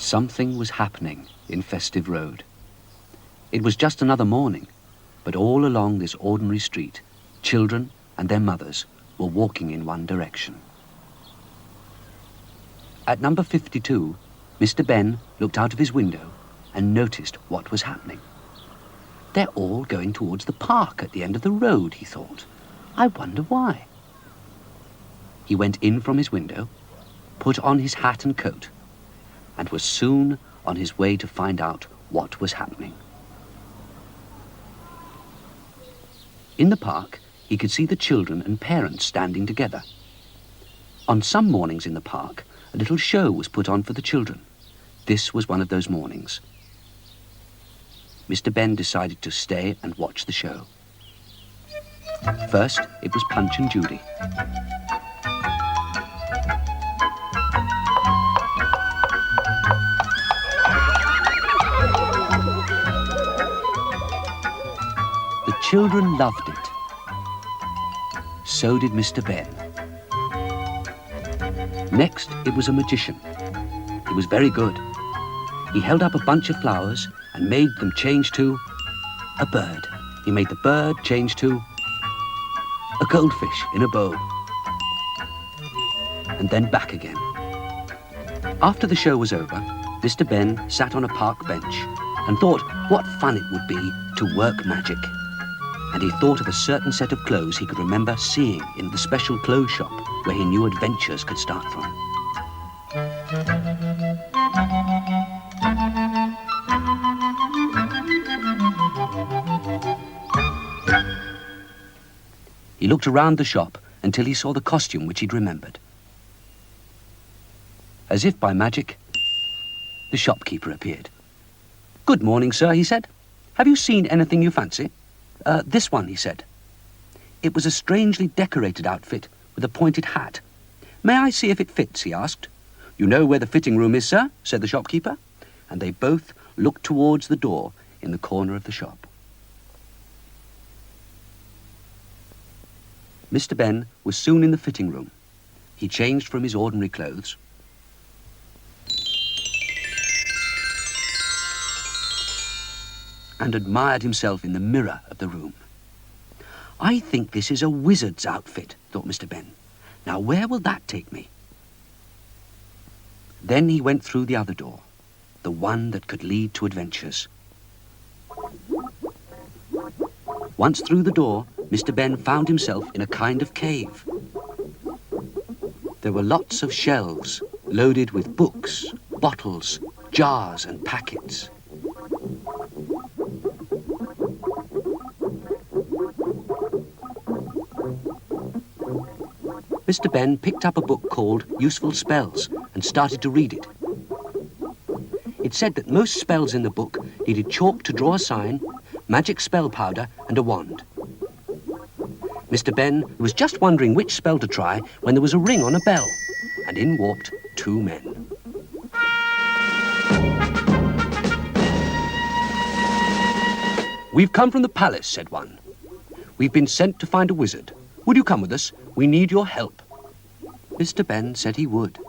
Something was happening in Festive Road. It was just another morning, but all along this ordinary street, children and their mothers were walking in one direction. At number 52, Mr. Benn looked out of his window and noticed what was happening. They're all going towards the park at the end of the road, he thought. I wonder why. He went in from his window, put on his hat and coat, and was soon on his way to find out what was happening. In the park, he could see the children and parents standing together. On some mornings in the park, a little show was put on for the children. This was one of those mornings. Mr. Benn decided to stay and watch the show. First, it was Punch and Judy. The children loved it. So did Mr. Benn. Next, it was a magician. He was very good. He held up a bunch of flowers and made them change to a bird. He made the bird change to a goldfish in a bowl. And then back again. After the show was over, Mr. Benn sat on a park bench and thought what fun it would be to work magic. And he thought of a certain set of clothes he could remember seeing in the special clothes shop where he knew adventures could start from. He looked around the shop until he saw the costume which he'd remembered. As if by magic, the shopkeeper appeared. "Good morning, sir," he said. "Have you seen anything you fancy?" This one," he said. It was a strangely decorated outfit with a pointed hat. "May I see if it fits?" he asked. "You know where the fitting room is, sir," said the shopkeeper, and they both looked towards the door in the corner of the shop. Mr. Benn was soon in the fitting room. He changed from his ordinary clothes and admired himself in the mirror of the room. "I think this is a wizard's outfit," thought Mr. Benn. "Now where will that take me?" Then he went through the other door, the one that could lead to adventures. Once through the door, Mr. Benn found himself in a kind of cave. There were lots of shelves loaded with books, bottles, jars and packets. Mr. Benn picked up a book called Useful Spells and started to read it. It said that most spells in the book needed chalk to draw a sign, magic spell powder and a wand. Mr. Benn was just wondering which spell to try when there was a ring on a bell, and in walked two men. "We've come from the palace," said one. "We've been sent to find a wizard. Would you come with us? We need your help." Mr. Benn said he would,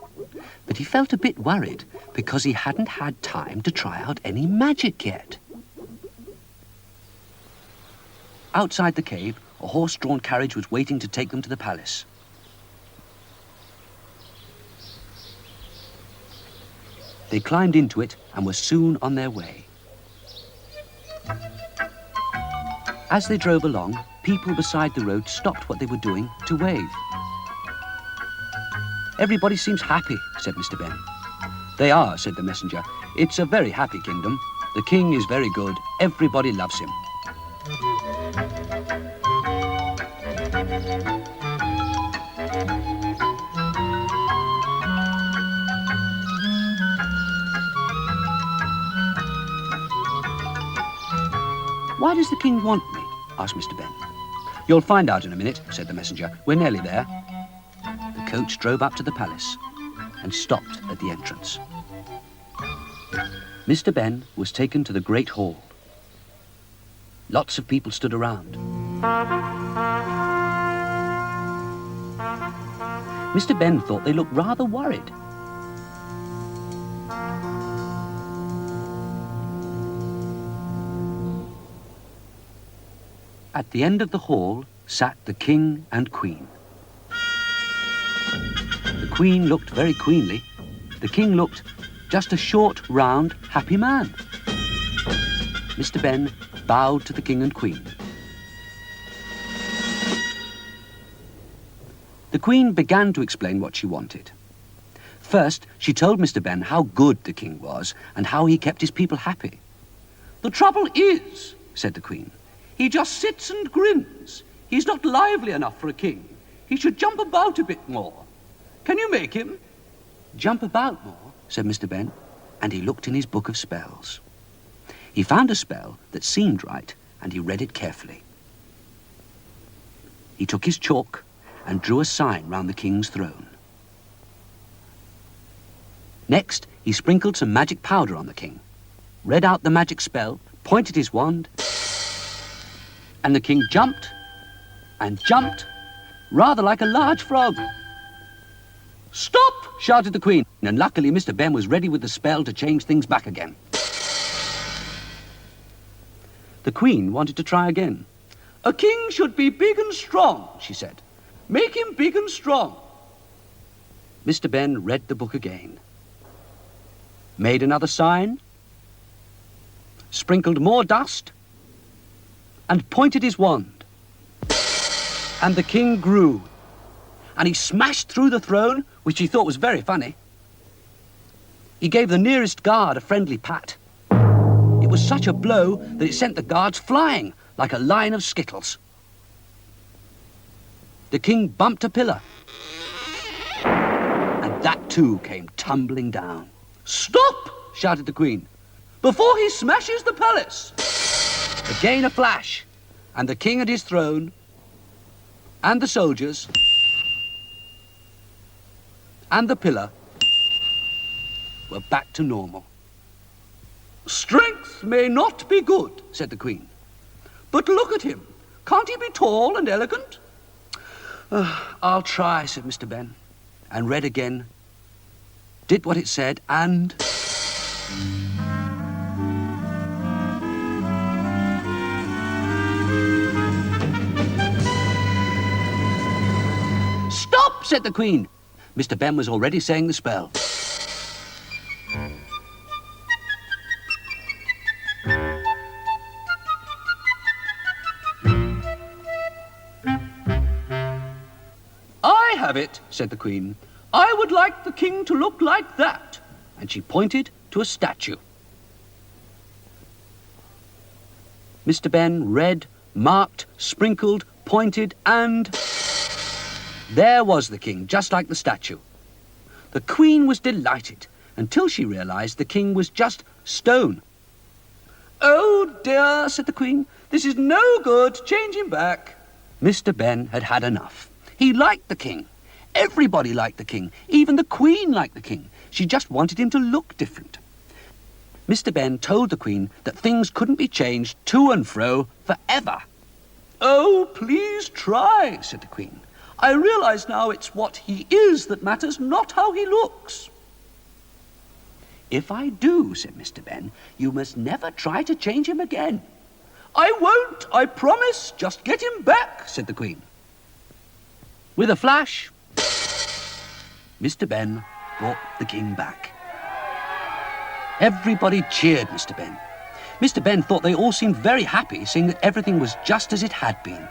but he felt a bit worried because he hadn't had time to try out any magic yet. Outside the cave, a horse-drawn carriage was waiting to take them to the palace. They climbed into it and were soon on their way. As they drove along, people beside the road stopped what they were doing to wave. "Everybody seems happy," said Mr. Benn. "They are," said the messenger. "It's a very happy kingdom. The king is very good. Everybody loves him." "Why does the king want me?" asked Mr. Benn. "You'll find out in a minute," said the messenger. "We're nearly there." The coach drove up to the palace and stopped at the entrance. Mr. Benn was taken to the great hall. Lots of people stood around. Mr. Benn thought they looked rather worried. At the end of the hall sat the king and queen. The queen looked very queenly. The king looked just a short, round, happy man. Mr. Benn bowed to the king and queen. The queen began to explain what she wanted. First, she told Mr. Benn how good the king was and how he kept his people happy. "The trouble is," said the queen, "he just sits and grins. He's not lively enough for a king. He should jump about a bit more. Can you make him?" "Jump about more?" said Mr. Benn, and he looked in his book of spells. He found a spell that seemed right, and he read it carefully. He took his chalk and drew a sign round the king's throne. Next, he sprinkled some magic powder on the king, read out the magic spell, pointed his wand, and the king jumped and jumped, rather like a large frog. "Stop!" shouted the queen, and luckily Mr. Benn was ready with the spell to change things back again. The queen wanted to try again. "A king should be big and strong," she said. "Make him big and strong." Mr. Benn read the book again, made another sign, sprinkled more dust, and pointed his wand. And the king grew, and he smashed through the throne, which he thought was very funny. He gave the nearest guard a friendly pat. It was such a blow that it sent the guards flying like a line of skittles. The king bumped a pillar, and that too came tumbling down. "Stop!" shouted the queen, "before he smashes the palace." Again a flash, and the king and his throne, and the soldiers, and the pillar were back to normal. "Strength may not be good," said the queen, "but look at him. Can't he be tall and elegant?" "I'll try," said Mr. Benn, and read again, did what it said, and... "Stop!" said the queen. Mr. Benn was already saying the spell. "I have it," said the queen. "I would like the king to look like that." And she pointed to a statue. Mr. Benn read, marked, sprinkled, pointed, and... there was the king, just like the statue. The queen was delighted, until she realized the king was just stone. "Oh dear," said the queen, "this is no good. Change him back." Mr. Benn had had enough. He liked the king. Everybody liked the king. Even the queen liked the king. She just wanted him to look different. Mr. Benn told the queen that things couldn't be changed to and fro forever. "Oh, please try," said the queen. "I realize now it's what he is that matters, not how he looks." "If I do," said Mr. Benn, "you must never try to change him again." "I won't, I promise. Just get him back," said the queen. With a flash, Mr. Benn brought the king back. Everybody cheered Mr. Benn. Mr. Benn thought they all seemed very happy, seeing that everything was just as it had been.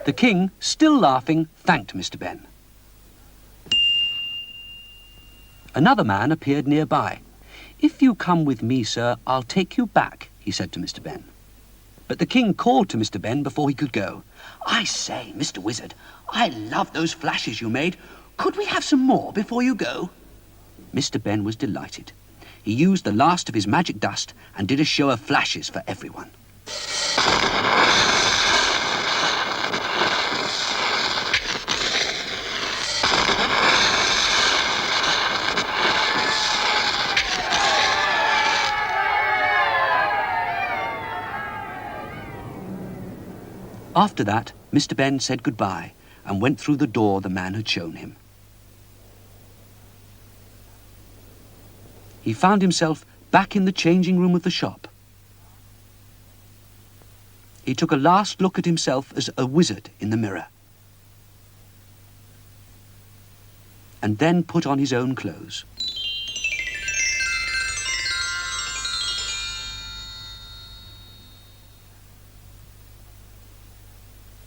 The king, still laughing, thanked Mr. Benn. Another man appeared nearby. "If you come with me, sir, I'll take you back," he said to Mr. Benn. But the king called to Mr. Benn before he could go. "I say, Mr. Wizard, I love those flashes you made. Could we have some more before you go?" Mr. Benn was delighted. He used the last of his magic dust and did a show of flashes for everyone. After that, Mr. Benn said goodbye and went through the door the man had shown him. He found himself back in the changing room of the shop. He took a last look at himself as a wizard in the mirror, and then put on his own clothes.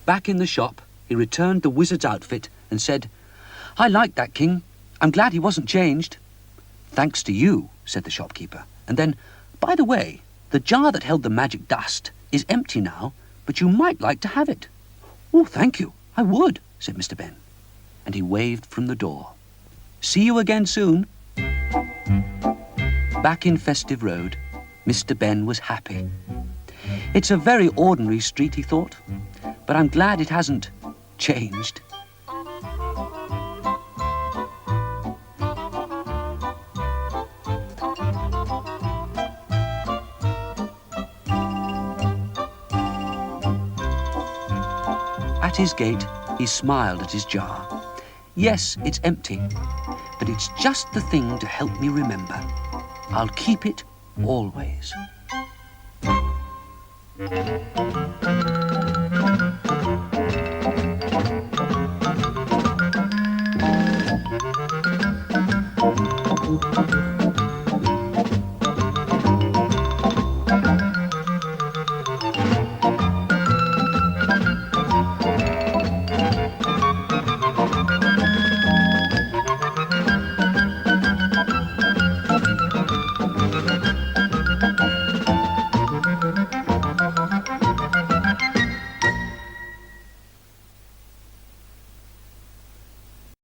Back in the shop, he returned the wizard's outfit and said, "I like that king. I'm glad he wasn't changed." "Thanks to you," said the shopkeeper. And then, "By the way, the jar that held the magic dust is empty now, but you might like to have it." "Oh, thank you, I would," said Mr. Benn. And he waved from the door. "See you again soon." Back in Festive Road, Mr. Benn was happy. It's a very ordinary street, he thought, but I'm glad it hasn't changed. At his gate, he smiled at his jar. Yes, it's empty, but it's just the thing to help me remember. I'll keep it always.